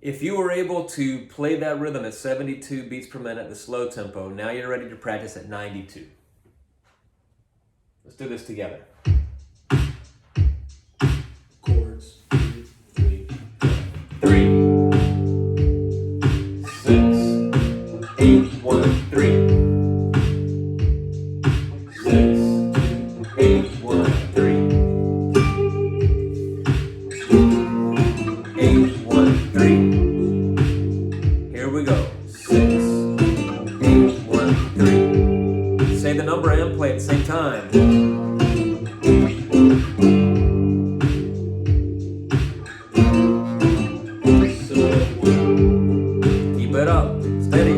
If you were able to play that rhythm at 72 beats per minute, the slow tempo, now you're ready to practice at 92. Let's do this together. Chords. 2, 3. 3, 6, 8, 1, 3. 6, 8, 1, 3. 8, 1, 3. Here we go. 6, 8, 1, 3. Say the number and play at the same time. Keep it up. Steady.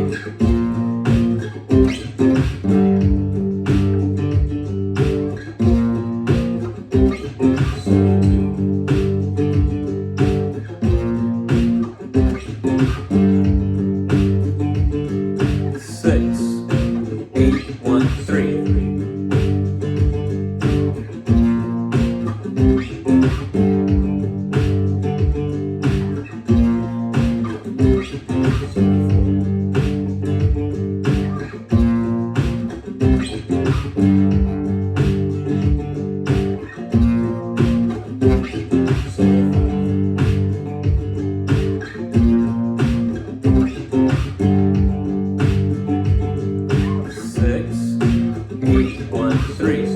Six, 8, 1, 3. Six, 8, 1, 3.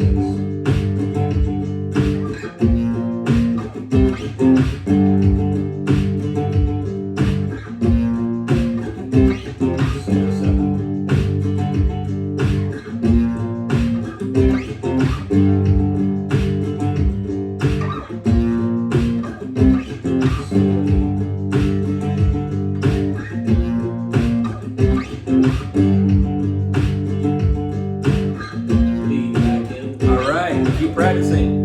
All right, keep practicing.